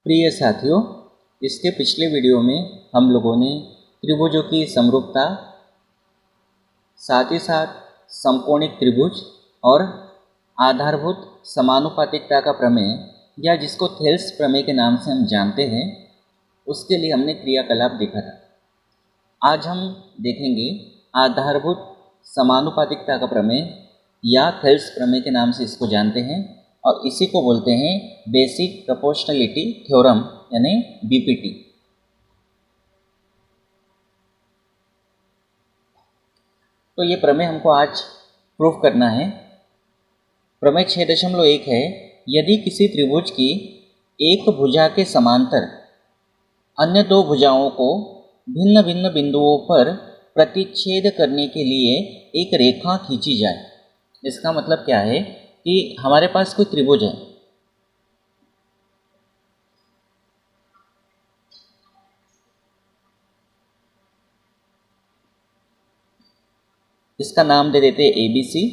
प्रिय साथियों, इसके पिछले वीडियो में हम लोगों ने त्रिभुजों की समरूपता, साथ ही साथ समकोणिक त्रिभुज और आधारभूत समानुपातिकता का प्रमेय या जिसको थेल्स प्रमेय के नाम से हम जानते हैं, उसके लिए हमने क्रियाकलाप देखा था। आज हम देखेंगे आधारभूत समानुपातिकता का प्रमेय या थेल्स प्रमेय के नाम से इसको जानते हैं और इसी को बोलते हैं बेसिक प्रोपोर्शनलिटी थ्योरम यानी बीपीटी। तो ये प्रमेय हमको आज प्रूफ करना है। प्रमेय 6.1 है, यदि किसी त्रिभुज की एक भुजा के समांतर अन्य दो भुजाओं को भिन्न भिन्न बिंदुओं पर प्रतिच्छेद करने के लिए एक रेखा खींची जाए। इसका मतलब क्या है कि हमारे पास कोई त्रिभुज है, इसका नाम दे देते हैं ABC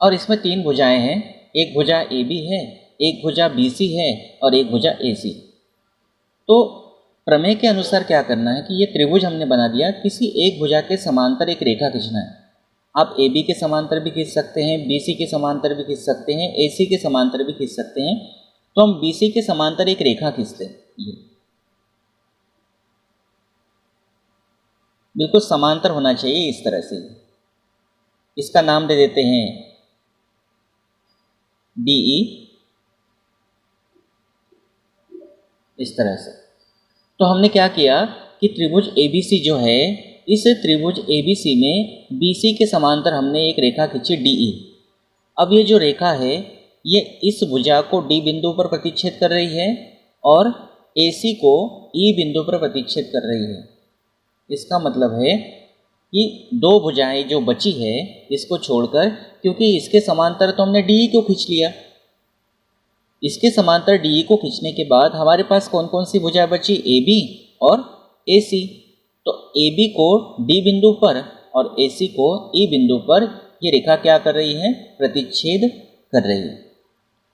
और इसमें तीन भुजाएं हैं। एक भुजा AB है, एक भुजा BC है और एक भुजा AC। तो प्रमेय के अनुसार क्या करना है कि ये त्रिभुज हमने बना दिया, किसी एक भुजा के समांतर एक रेखा खींचना है। आप AB के समांतर भी खींच सकते हैं, BC के समांतर भी खींच सकते हैं, AC के समांतर भी खींच सकते हैं। तो हम BC के समांतर एक रेखा खींचते हैं, ये बिल्कुल समांतर होना चाहिए इस तरह से। इसका नाम दे देते हैं DE, इस तरह से। तो हमने क्या किया कि त्रिभुज ABC जो है, इस त्रिभुज ABC में BC के समांतर हमने एक रेखा खींची DE। अब ये जो रेखा है ये इस भुजा को D बिंदु पर प्रतिच्छेद कर रही है और AC को E बिंदु पर प्रतिच्छेद कर रही है। इसका मतलब है कि दो भुजाएं जो बची है इसको छोड़कर, क्योंकि इसके समांतर तो हमने DE को खींच लिया, इसके समांतर DE को खींचने के बाद हमारे पास कौन कौन सी भुजाएं बची, AB और AC। तो AB को D बिंदु पर और AC को E बिंदु पर ये रेखा क्या कर रही है, प्रतिच्छेद कर रही है।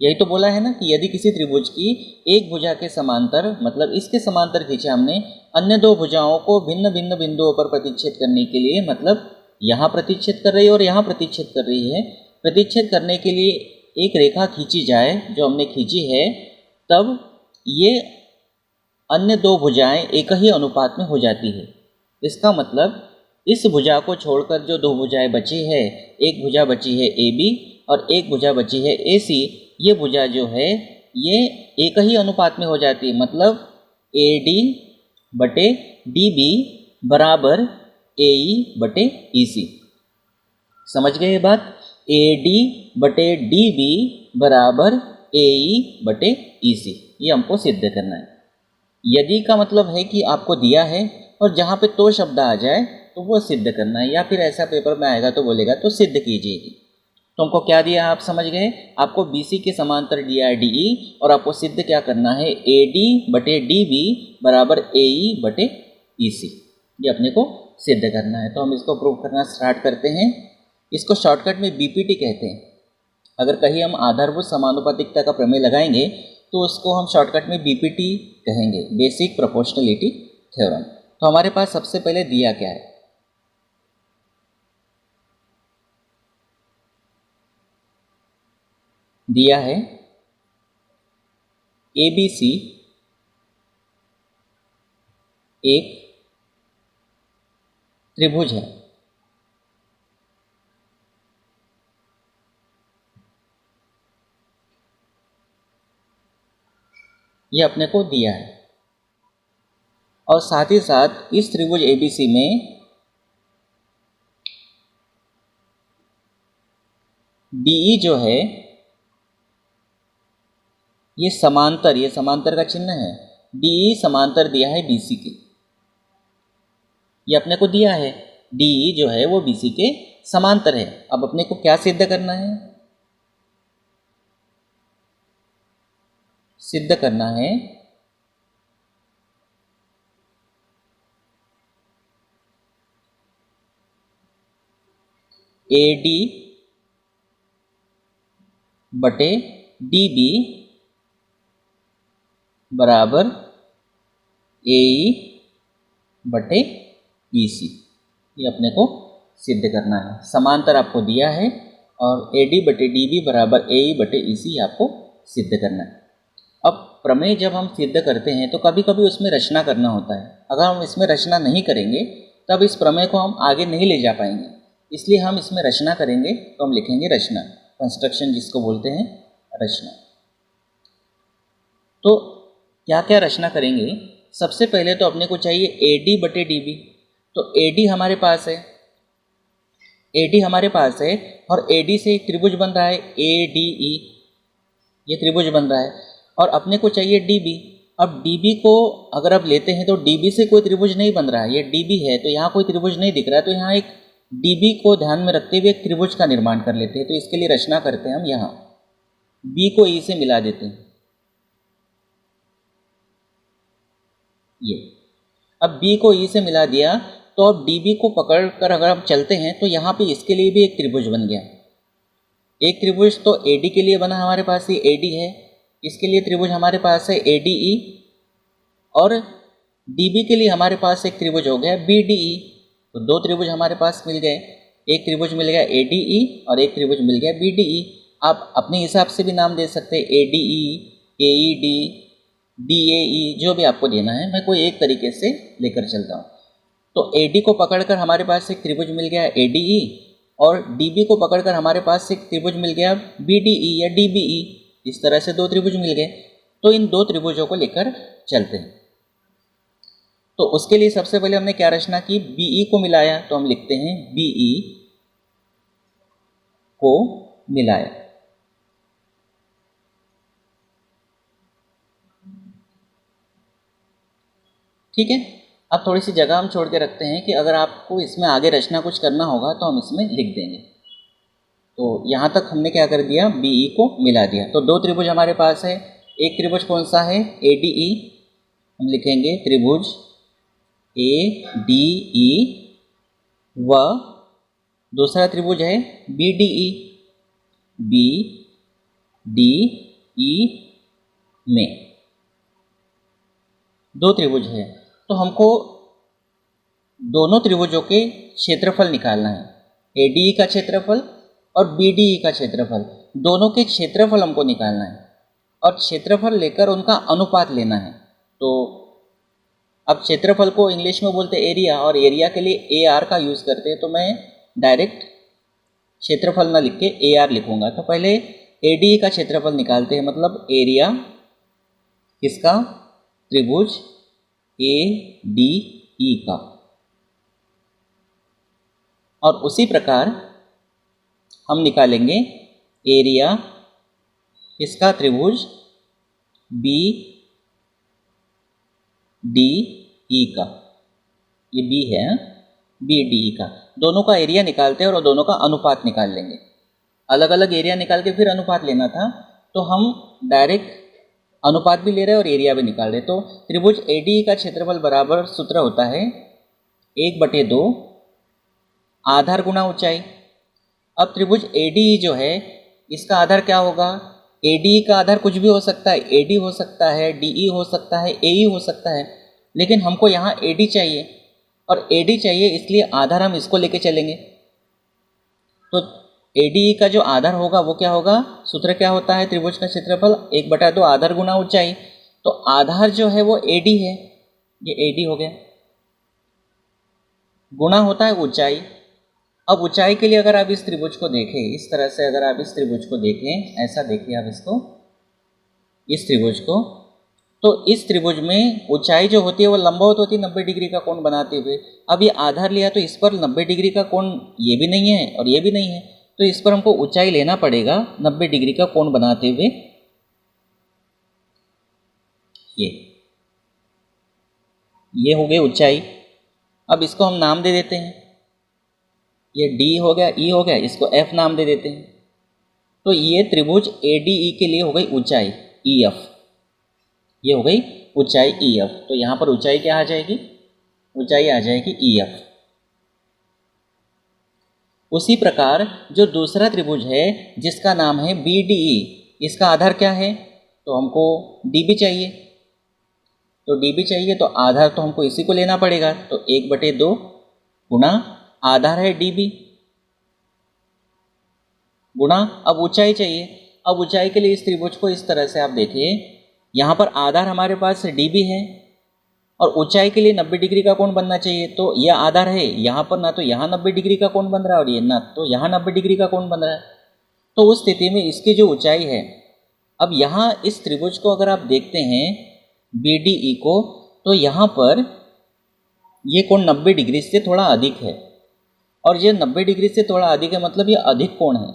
यही तो बोला है ना कि यदि किसी त्रिभुज की एक भुजा के समांतर, मतलब इसके समांतर खींचा हमने, अन्य दो भुजाओं को भिन्न भिन्न बिंदुओं पर प्रतिच्छेद करने के लिए, मतलब यहाँ प्रतिच्छेद कर रही है और यहाँ प्रतिच्छेद कर रही है, प्रतिच्छेद करने के लिए एक रेखा खींची जाए जो हमने खींची है, तब ये अन्य दो भुजाएं एक ही अनुपात में हो जाती है। इसका मतलब इस भुजा को छोड़कर जो दो भुजाएं बची है, एक भुजा बची है AB और एक भुजा बची है AC, ये भुजा जो है ये एक ही अनुपात में हो जाती है। मतलब AD बटे DB बराबर AE बटे EC। समझ गए ये बात? AD बटे DB बराबर AE बटे EC, ये हमको सिद्ध करना है। यदि का मतलब है कि आपको दिया है और जहाँ पे तो शब्द आ जाए तो वो सिद्ध करना है, या फिर ऐसा पेपर में आएगा तो बोलेगा तो सिद्ध कीजिएगी। तो हमको क्या दिया आप समझ गए, आपको BC के समांतर दिया है DE और आपको सिद्ध क्या करना है, AD बटे DB बराबर AE बटे EC, ये अपने को सिद्ध करना है। तो हम इसको प्रूव करना स्टार्ट करते हैं। इसको शॉर्टकट में BPT कहते हैं। अगर कहीं हम आधारभूत समानुपातिकता का प्रमेय लगाएंगे तो उसको हम शॉर्टकट में BPT कहेंगे, बेसिक प्रोपोर्शनलिटी थ्योरम। तो हमारे पास सबसे पहले दिया क्या है, दिया है ABC एक त्रिभुज है। ये अपने को दिया है और साथ ही साथ इस त्रिभुज ABC में DE जो है ये समांतर का चिन्ह है। DE समांतर दिया है BC के, ये अपने को दिया है। DE जो है वो BC के समांतर है। अब अपने को क्या सिद्ध करना है, सिद्ध करना है AD बटे DB बराबर AE बटे EC, ये अपने को सिद्ध करना है। समांतर आपको दिया है और AD बटे DB बराबर AE बटे EC आपको सिद्ध करना है। अब प्रमेय जब हम सिद्ध करते हैं तो कभी कभी उसमें रचना करना होता है। अगर हम इसमें रचना नहीं करेंगे तब इस प्रमेय को हम आगे नहीं ले जा पाएंगे, इसलिए हम इसमें रचना करेंगे। तो हम लिखेंगे रचना, कंस्ट्रक्शन जिसको बोलते हैं रचना। तो क्या क्या रचना करेंगे? सबसे पहले तो अपने को चाहिए AD बटे DB। तो AD हमारे पास है, AD हमारे पास है और AD से एक त्रिभुज बन रहा है ADE, ये त्रिभुज बन रहा है। और अपने को चाहिए DB। अब DB को अगर आप लेते हैं तो DB से कोई त्रिभुज नहीं बन रहा है, ये DB है तो यहाँ कोई त्रिभुज नहीं दिख रहा है। तो यहाँ एक DB को ध्यान में रखते हुए एक त्रिभुज का निर्माण कर लेते हैं। तो इसके लिए रचना करते हैं हम, यहाँ B को E से मिला देते हैं। ये अब B को E से मिला दिया तो अब DB को पकड़ कर अगर हम चलते हैं तो यहाँ पे इसके लिए भी एक त्रिभुज बन गया। एक त्रिभुज तो AD के लिए बना, हमारे पास ये AD है, इसके लिए त्रिभुज हमारे पास है ADE, और DB के लिए हमारे पास एक त्रिभुज हो गया BDE। तो दो त्रिभुज हमारे पास मिल गए, एक त्रिभुज मिल गया ADE और एक त्रिभुज मिल गया BDE। आप अपने हिसाब से भी नाम दे सकते हैं, ADE, AED, DAE, जो भी आपको देना है, मैं कोई एक तरीके से लेकर चलता हूँ। तो AD को पकड़कर हमारे पास एक त्रिभुज मिल गया ADE और DB को पकड़कर हमारे पास एक त्रिभुज मिल गया BDE या DBE। इस तरह से दो त्रिभुज मिल गए। तो इन दो त्रिभुजों को लेकर चलते हैं। तो उसके लिए सबसे पहले हमने क्या रचना की? BE को मिलाया, तो हम लिखते हैं BE को मिलाया। ठीक है, अब थोड़ी सी जगह हम छोड़ के रखते हैं कि अगर आपको इसमें आगे रचना कुछ करना होगा तो हम इसमें लिख देंगे। तो यहाँ तक हमने क्या कर दिया? BE को मिला दिया। तो दो त्रिभुज हमारे पास है। एक त्रिभुज कौन सा है? ADE, हम लिखेंगे त्रिभुज ADE, व दूसरा त्रिभुज है BDE, BDE में दो त्रिभुज है। तो हमको दोनों त्रिभुजों के क्षेत्रफल निकालना है, ADE का क्षेत्रफल और BDE का क्षेत्रफल, दोनों के क्षेत्रफल हमको निकालना है और क्षेत्रफल लेकर उनका अनुपात लेना है। तो अब क्षेत्रफल को इंग्लिश में बोलते हैं एरिया, और एरिया के लिए AR का यूज़ करते हैं। तो मैं डायरेक्ट क्षेत्रफल ना लिख के AR लिखूंगा। तो पहले ADE का क्षेत्रफल निकालते हैं, मतलब एरिया किसका? त्रिभुज ADE का। और उसी प्रकार हम निकालेंगे एरिया किसका? त्रिभुज BDE का। ये B है, BDE का। दोनों का एरिया निकालते हैं और दोनों का अनुपात निकाल लेंगे। अलग अलग एरिया निकाल के फिर अनुपात लेना था, तो हम डायरेक्ट अनुपात भी ले रहे हैं और एरिया भी निकाल रहे। तो त्रिभुज ADE का क्षेत्रफल बराबर सूत्र होता है 1/2 आधार गुणा ऊंचाई। अब त्रिभुज ADE जो है, इसका आधार क्या होगा? ADE का आधार कुछ भी हो सकता है, AD हो सकता है, DE हो सकता है, AE हो सकता है, लेकिन हमको यहाँ AD चाहिए और AD चाहिए, इसलिए आधार हम इसको लेके चलेंगे। तो ADE का जो आधार होगा वो क्या होगा? सूत्र क्या होता है? त्रिभुज का क्षेत्रफल 1/2 आधार गुणा ऊंचाई। तो आधार जो है वो AD है, ये AD हो गया, गुणा होता है ऊंचाई। अब ऊंचाई के लिए अगर आप इस त्रिभुज को देखें, इस तरह से अगर आप इस त्रिभुज को देखें, ऐसा देखिए आप इसको, इस त्रिभुज को, तो इस त्रिभुज में ऊंचाई जो होती है वो लंबवत होती है 90 डिग्री का कोण बनाते हुए। अब ये आधार लिया तो इस पर 90 डिग्री का कोण ये भी नहीं है और ये भी नहीं है, तो इस पर हमको ऊंचाई लेना पड़ेगा 90 डिग्री का कोण बनाते हुए। ये हो गई ऊंचाई। अब इसको हम नाम दे देते हैं, ये D हो गया, E हो गया, इसको F नाम दे देते हैं। तो ये त्रिभुज ADE के लिए हो गई ऊंचाई EF, ये हो गई ऊंचाई EF। तो यहाँ पर ऊंचाई क्या आ जाएगी? ऊंचाई आ जाएगी EF। उसी प्रकार जो दूसरा त्रिभुज है जिसका नाम है BDE, इसका आधार क्या है? तो हमको DB चाहिए, तो DB चाहिए तो आधार तो हमको इसी को लेना पड़ेगा, तो 1/2 गुणा आधार है DB गुणा अब ऊंचाई चाहिए। अब ऊंचाई के लिए इस त्रिभुज को इस तरह से आप देखिए, यहाँ पर आधार हमारे पास DB है और ऊंचाई के लिए 90 डिग्री का कोण बनना चाहिए, तो यह आधार है यहाँ पर, ना तो यहाँ 90 डिग्री का कोण बन रहा है और ये ना तो यहाँ 90 डिग्री का कोण बन रहा है। तो उस स्थिति में इसकी जो ऊंचाई है, अब यहाँ इस त्रिभुज को अगर आप देखते हैं BDE को, तो यहाँ पर ये कोण 90 डिग्री से थोड़ा अधिक है और ये 90 डिग्री से थोड़ा अधिक है, मतलब ये अधिक कोण है।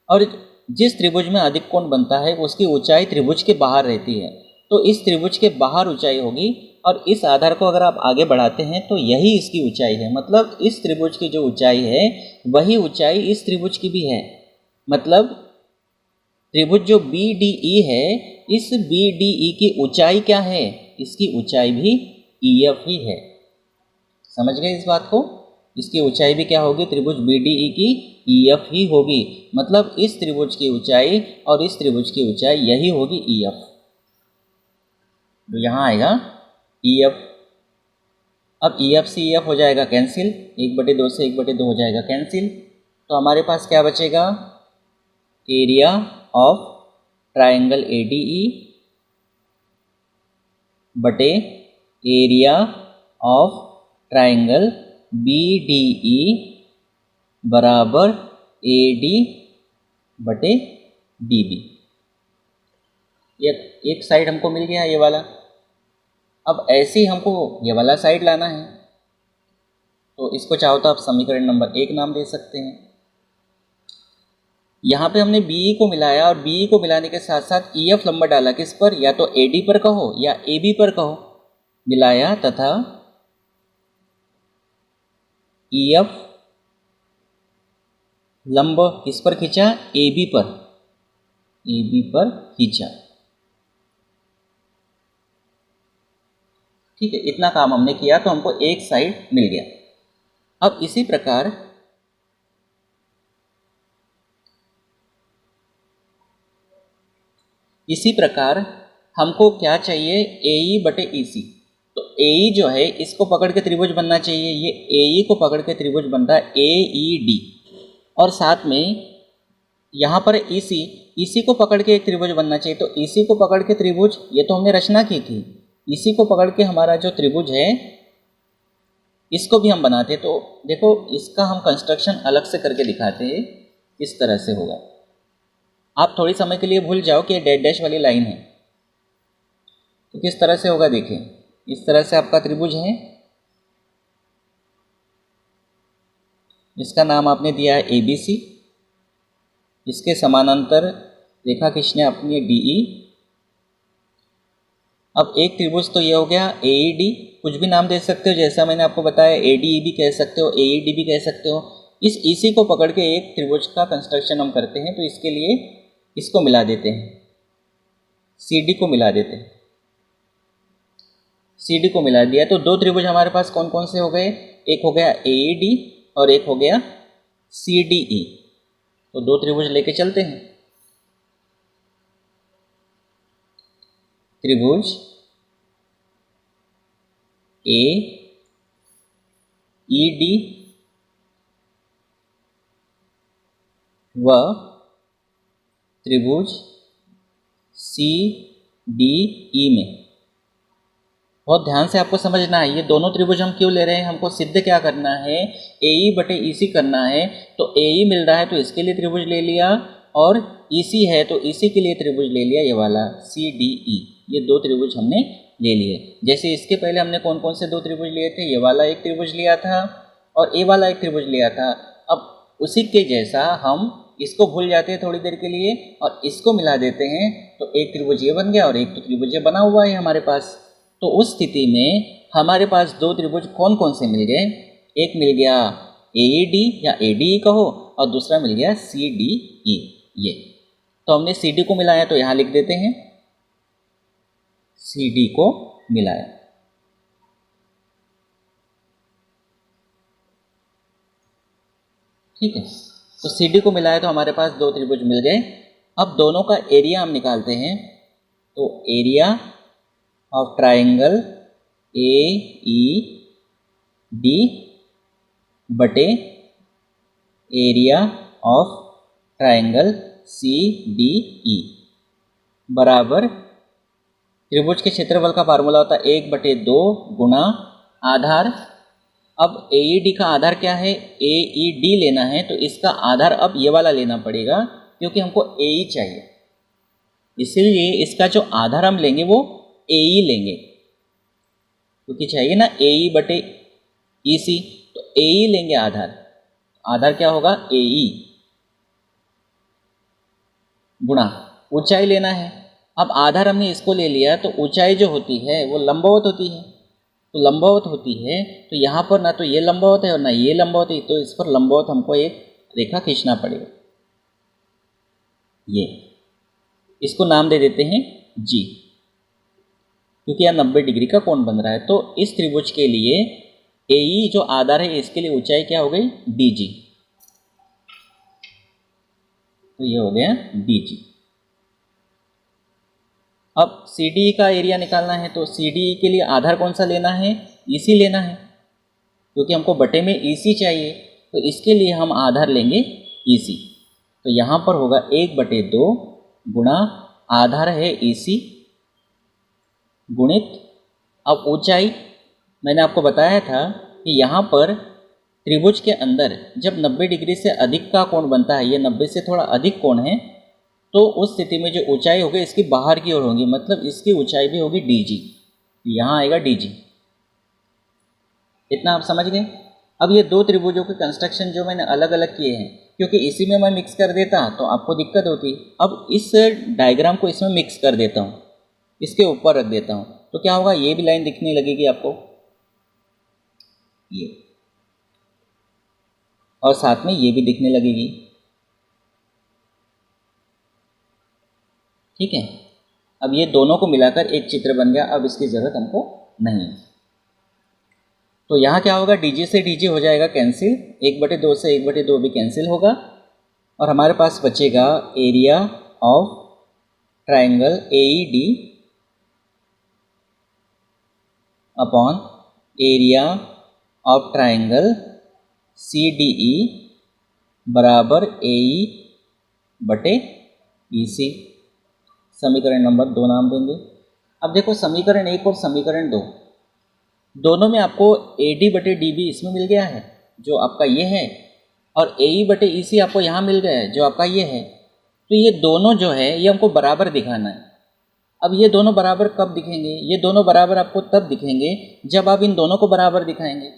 और जिस त्रिभुज में अधिक कोण बनता है उसकी ऊंचाई त्रिभुज के बाहर रहती है, तो इस त्रिभुज के बाहर ऊंचाई होगी। और इस आधार को अगर आप आगे बढ़ाते हैं तो यही इसकी ऊंचाई है, मतलब इस त्रिभुज की जो ऊंचाई है वही ऊंचाई इस त्रिभुज की भी है। मतलब त्रिभुज जो BDE है, इस BDE की ऊंचाई क्या है, इसकी ऊंचाई भी EF ही है। समझ गए इस बात को? इसकी ऊंचाई भी क्या होगी, त्रिभुज BDE की EF ही होगी। मतलब इस त्रिभुज की ऊंचाई और इस त्रिभुज की ऊंचाई यही होगी EF। तो यहाँ आएगा EF। अब EF से EF हो जाएगा कैंसिल, 1/2 से 1/2 हो जाएगा कैंसिल। तो हमारे पास क्या बचेगा, एरिया ऑफ ट्राइंगल ADE बटे एरिया ऑफ ट्राइंगल BDE बराबर AD बटे DB। एक साइड हमको मिल गया ये वाला। अब ऐसे ही हमको ये वाला साइड लाना है, तो इसको चाहो तो आप समीकरण नंबर 1 नाम दे सकते हैं। यहाँ पे हमने BE को मिलाया और BE को मिलाने के साथ साथ EF लंबा डाला, किस पर, या तो AD पर कहो या AB पर कहो, मिलाया तथा EF लंब किस पर खींचा, AB पर खींचा। ठीक है, इतना काम हमने किया तो हमको एक साइड मिल गया। अब इसी प्रकार हमको क्या चाहिए, AE बटे EC। तो AE जो है इसको पकड़ के त्रिभुज बनना चाहिए, ये AE को पकड़ के त्रिभुज बनता है AED। और साथ में यहाँ पर EC को पकड़ के एक त्रिभुज बनना चाहिए, तो EC को पकड़ के त्रिभुज, ये तो हमने रचना की थी। EC को पकड़ के हमारा जो त्रिभुज है इसको भी हम बनाते। तो देखो इसका हम कंस्ट्रक्शन अलग से करके दिखाते हैं, इस तरह से होगा। आप थोड़ी समय के लिए भूल जाओ कि ये डैश डैश वाली लाइन है, तो किस तरह से होगा देखिए। इस तरह से आपका त्रिभुज है, इसका नाम आपने दिया है ABC, इसके समानांतर रेखा खींचने अपनी है DE। अब एक त्रिभुज तो ये हो गया AED, कुछ भी नाम दे सकते हो, जैसा मैंने आपको बताया ADE भी कह सकते हो, AED भी कह सकते हो। इस EC को पकड़ के एक त्रिभुज का कंस्ट्रक्शन हम करते हैं, तो इसके लिए इसको मिला देते हैं, CD को मिला देते हैं। CD को मिला दिया तो दो त्रिभुज हमारे पास कौन कौन से हो गए, एक हो गया AED और एक हो गया CDE। तो दो त्रिभुज लेके चलते हैं। त्रिभुज AED व त्रिभुज CDE में बहुत ध्यान से आपको समझना है, ये दोनों त्रिभुज हम क्यों ले रहे हैं, हमको सिद्ध क्या करना है, AE बटे EC करना है। तो AE मिल रहा है तो इसके लिए त्रिभुज ले लिया, और EC है तो EC के लिए त्रिभुज ले लिया, ये वाला CDE। ये दो त्रिभुज हमने ले लिए। जैसे इसके पहले हमने कौन कौन से दो त्रिभुज लिए थे, ये वाला एक त्रिभुज लिया था और ये वाला एक त्रिभुज लिया था। अब उसी के जैसा हम इसको भूल जाते हैं थोड़ी देर के लिए और इसको मिला देते हैं, तो एक त्रिभुज ये बन गया और एक तो त्रिभुज ये बना हुआ है हमारे पास। तो उस स्थिति में हमारे पास दो त्रिभुज कौन कौन से मिल गए, एक मिल गया AED या ADE कहो और दूसरा मिल गया CDE। ये तो हमने CD को मिलाया तो यहाँ लिख देते हैं, CD को मिलाया। ठीक है, तो CD को मिलाया तो हमारे पास दो त्रिभुज मिल गए। अब दोनों का एरिया हम निकालते हैं, तो area of triangle A E D बटे area of triangle C D E बराबर त्रिभुज के क्षेत्रफल का फार्मूला होता है 1/2 गुणा आधार। अब ए ई डी का आधार क्या है, ए ई डी लेना है, तो इसका आधार अब ये वाला लेना पड़ेगा क्योंकि हमको ए ई चाहिए, इसलिए इसका जो आधार हम लेंगे वो ए ई लेंगे, क्योंकि चाहिए ना ए ई बटे ई सी, तो ए ई लेंगे आधार। आधार क्या होगा, ए ई गुणा ऊंचाई लेना है। अब आधार हमने इसको ले लिया तो ऊंचाई जो होती है वो लंबवत होती है, तो लंबवत होती है तो यहाँ पर ना तो ये लंबवत है और ना ये लंबवत है, तो इस पर लंबवत हमको एक रेखा खींचना पड़ेगा। ये इसको नाम दे देते हैं जी, क्योंकि यहाँ 90 डिग्री का कोण बन रहा है। तो इस त्रिभुज के लिए ए ई जो आधार है इसके लिए ऊंचाई क्या हो गई, डी जी। तो ये हो गया डी जी। अब सी डी का एरिया निकालना है, तो सी डी के लिए आधार कौन सा लेना है, ई सी लेना है, क्योंकि हमको बटे में ई सी चाहिए, तो इसके लिए हम आधार लेंगे ई सी। तो यहाँ पर होगा 1/2 गुणा आधार है ई सी गुणित, अब ऊंचाई मैंने आपको बताया था कि यहाँ पर त्रिभुज के अंदर जब 90 डिग्री से अधिक का कोण बनता है, ये 90 से थोड़ा अधिक कोण है, तो उस स्थिति में जो ऊंचाई होगी इसकी बाहर की ओर होगी, मतलब इसकी ऊंचाई भी होगी डी जी, यहाँ आएगा डी जी। इतना आप समझ गए। अब ये दो त्रिभुजों के कंस्ट्रक्शन जो मैंने अलग अलग किए हैं, क्योंकि इसी में मैं मिक्स कर देता तो आपको दिक्कत होती। अब इस डायग्राम को इसमें मिक्स कर देता हूँ, इसके ऊपर रख देता हूँ, तो क्या होगा, ये भी लाइन दिखने लगेगी आपको, ये, और साथ में ये भी दिखने लगेगी। ठीक है, अब ये दोनों को मिलाकर एक चित्र बन गया। अब इसकी ज़रूरत हमको नहीं है, तो यहाँ क्या होगा, डीजी से डीजी हो जाएगा कैंसिल, 1/2 से 1/2 भी कैंसिल होगा, और हमारे पास बचेगा area of triangle A E D upon area of triangle C D E बराबर ए ई बटे ई सी। समीकरण नंबर 2 नाम देंगे। अब देखो समीकरण 1 और समीकरण 2 दोनों में आपको ए डी बटे डी बी इसमें मिल गया है जो आपका ये है, और ए ई बटे ई सी आपको यहाँ मिल गया है जो आपका ये है। तो ये दोनों जो है ये हमको बराबर दिखाना है। अब ये दोनों बराबर कब दिखेंगे, ये दोनों बराबर आपको तब दिखेंगे जब आप इन दोनों को बराबर दिखाएंगे।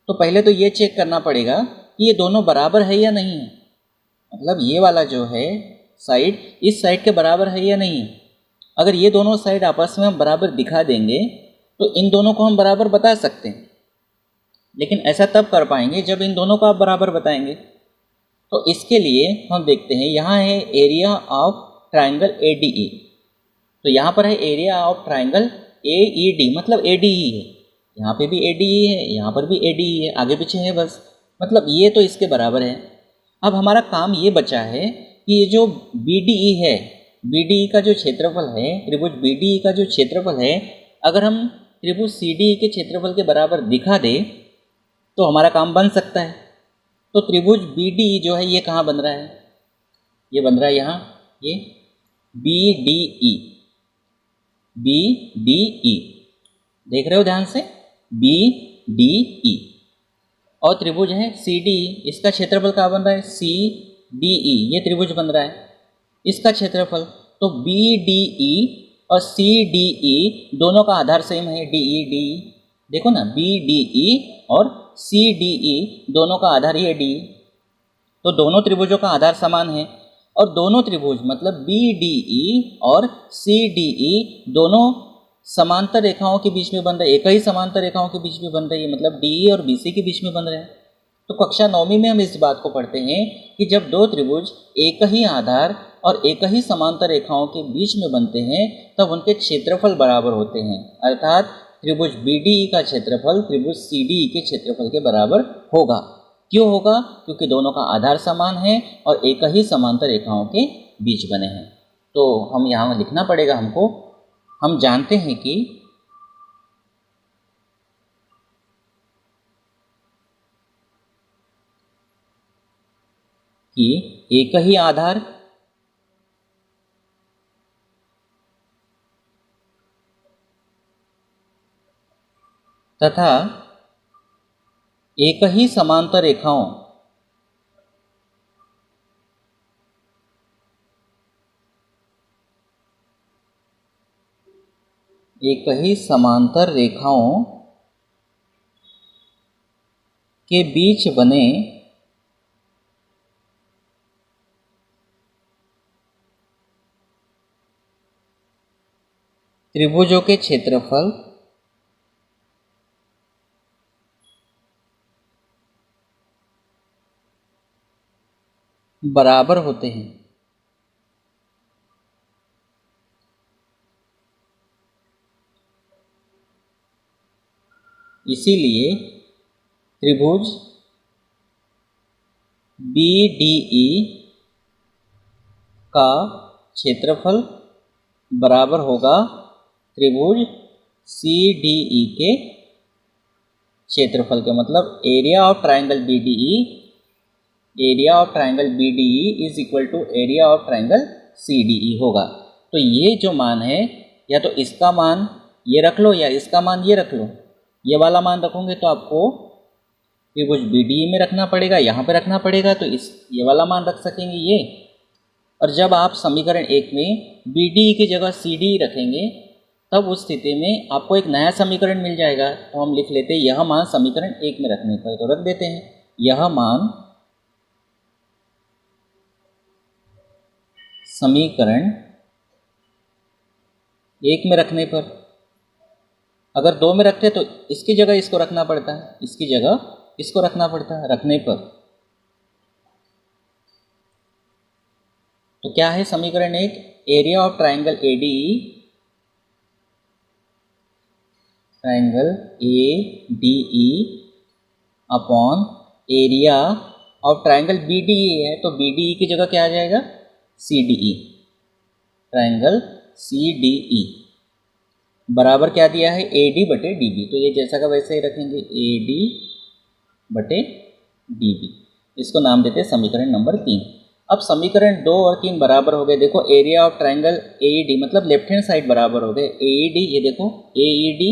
तो पहले तो ये चेक करना पड़ेगा कि ये दोनों बराबर है या नहीं है, मतलब ये वाला जो है साइड इस साइड के बराबर है या नहीं। अगर ये दोनों साइड आपस में हम बराबर दिखा देंगे तो इन दोनों को हम बराबर बता सकते हैं, लेकिन ऐसा तब कर पाएंगे जब इन दोनों को आप बराबर बताएंगे। तो इसके लिए हम देखते हैं, यहाँ है area of triangle A D E, तो यहाँ पर है area of triangle A E D, मतलब ए डी ई है, यहाँ पे भी ए डी ई है, यहाँ पर भी ए डी ई है, आगे पीछे है बस, मतलब ये तो इसके बराबर है। अब हमारा काम ये बचा है कि ये जो बी डी ई है, बी डी ई का जो क्षेत्रफल है, त्रिभुज बी डी ई का जो क्षेत्रफल है, अगर हम त्रिभुज सी डी ई के क्षेत्रफल के बराबर दिखा दे तो हमारा काम बन सकता है। तो त्रिभुज बी डी ई जो है ये कहाँ बन रहा है, ये बन रहा है यहाँ, ये B D E, B D E, देख रहे हो ध्यान से, बी डी ई। और त्रिभुज है सी डी ई, इसका क्षेत्रफल कहाँ बन रहा है, सी डी ई, ये त्रिभुज बन रहा है, इसका क्षेत्रफल। तो बी डी ई और सी डी ई दोनों का आधार सेम है, डी ई डी ई, देखो ना, बी डी ई और सी डी ई दोनों का आधार ये डी। तो दोनों त्रिभुजों का आधार समान है, और दोनों त्रिभुज मतलब बी डी ई और सी डी ई दोनों समांतर रेखाओं के बीच में बन रहे, एक ही समांतर रेखाओं के बीच में बन रही है, मतलब डी ई और बी सी के बीच में बन रहे हैं। तो कक्षा 9वीं में हम इस बात को पढ़ते हैं कि जब दो त्रिभुज एक ही आधार और एक ही समांतर रेखाओं के बीच में बनते हैं तब उनके क्षेत्रफल बराबर होते हैं, अर्थात त्रिभुज बी डी ई का क्षेत्रफल त्रिभुज सी डी ई के क्षेत्रफल के बराबर होगा। क्यों होगा, क्योंकि दोनों का आधार समान है और एक ही समांतर रेखाओं के बीच बने हैं। तो हम यहाँ लिखना पड़ेगा हमको हम जानते हैं कि एक ही आधार तथा एक ही समांतर रेखाओं के बीच बने त्रिभुजों के क्षेत्रफल बराबर होते हैं। इसीलिए त्रिभुज BDE का क्षेत्रफल बराबर होगा त्रिभुज CDE के क्षेत्रफल के। मतलब area of triangle BDE is equal to area of triangle CDE होगा। तो ये जो मान है, या तो इसका मान ये रख लो या इसका मान ये रख लो। ये वाला मान रखोगे तो आपको त्रिभुज BDE में रखना पड़ेगा, यहाँ पे रखना पड़ेगा, तो ये वाला मान रख सकेंगे ये। और जब आप समीकरण 1 में BDE की जगह CDE रखेंगे तब उस स्थिति में आपको एक नया समीकरण मिल जाएगा। तो हम लिख लेते हैं यह मान समीकरण 1 में रखने पर, तो रख देते हैं यह मान समीकरण 1 में रखने पर। अगर 2 में रखते तो इसकी जगह इसको रखना पड़ता है, इसकी जगह इसको रखना पड़ता है रखने पर। तो क्या है समीकरण 1? Area of triangle ADE upon area of triangle BDE है, तो BDE की जगह क्या आ जाएगा? CDE। ट्रायंगल CDE बराबर क्या दिया है? AD बटे DB। तो ये जैसा का वैसे ही रखेंगे, AD बटे DB। इसको नाम देते हैं समीकरण नंबर 3। अब समीकरण 2 और 3 बराबर हो गए। देखो एरिया ऑफ ट्रायंगल AED मतलब लेफ्ट हैंड साइड बराबर हो गए। AED, ये देखो AED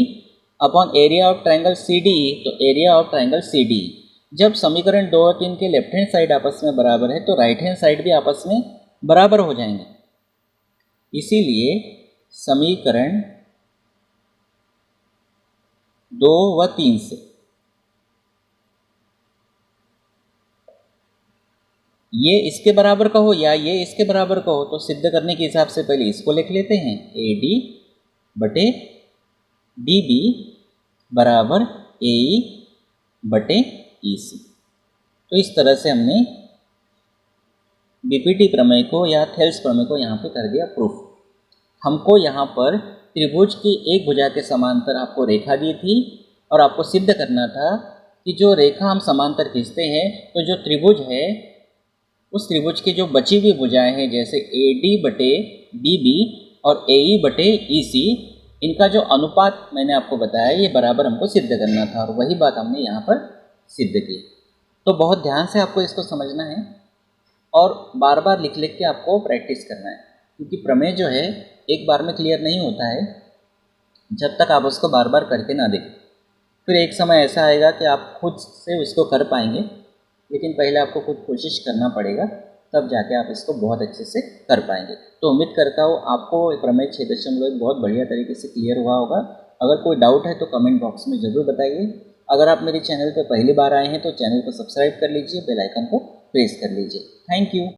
upon area of triangle CDE, तो एरिया ऑफ ट्रायंगल CDE। जब समीकरण 2 और 3 के लेफ्ट हैंड साइड आपस में बराबर है तो राइट हैंड साइड भी आपस में बराबर हो जाएंगे। इसीलिए समीकरण 2 व 3 से ये इसके बराबर का हो या ये इसके बराबर का हो, तो सिद्ध करने के हिसाब से पहले इसको लिख लेते हैं, AD बटे DB बराबर AE बटे EC। तो इस तरह से हमने BPT प्रमेय को या थेल्स प्रमेय को यहाँ पे कर दिया प्रूफ। हमको यहाँ पर त्रिभुज की एक भुजा के समांतर आपको रेखा दी थी और आपको सिद्ध करना था कि जो रेखा हम समांतर खींचते हैं तो जो त्रिभुज है उस त्रिभुज की जो बची हुई भुजाएं हैं जैसे AD बटे DB और AE बटे EC, इनका जो अनुपात मैंने आपको बताया ये बराबर हमको सिद्ध करना था और वही बात हमने यहाँ पर सिद्ध की। तो बहुत ध्यान से आपको इसको समझना है और बार बार लिख लिख के आपको प्रैक्टिस करना है, क्योंकि प्रमेय जो है एक बार में क्लियर नहीं होता है जब तक आप उसको बार बार करके ना देखें। फिर एक समय ऐसा आएगा कि आप खुद से उसको कर पाएंगे, लेकिन पहले आपको खुद कोशिश करना पड़ेगा, तब जाके आप इसको बहुत अच्छे से कर पाएंगे। तो उम्मीद करता हूँ आपको प्रमेय 6.1 बहुत बढ़िया तरीके से क्लियर हुआ होगा। अगर कोई डाउट है तो कमेंट बॉक्स में ज़रूर बताइए। अगर आप मेरे चैनल पर पहली बार आए हैं तो चैनल को सब्सक्राइब कर लीजिए, बेल आइकन को प्रेस कर लीजिए। Thank you.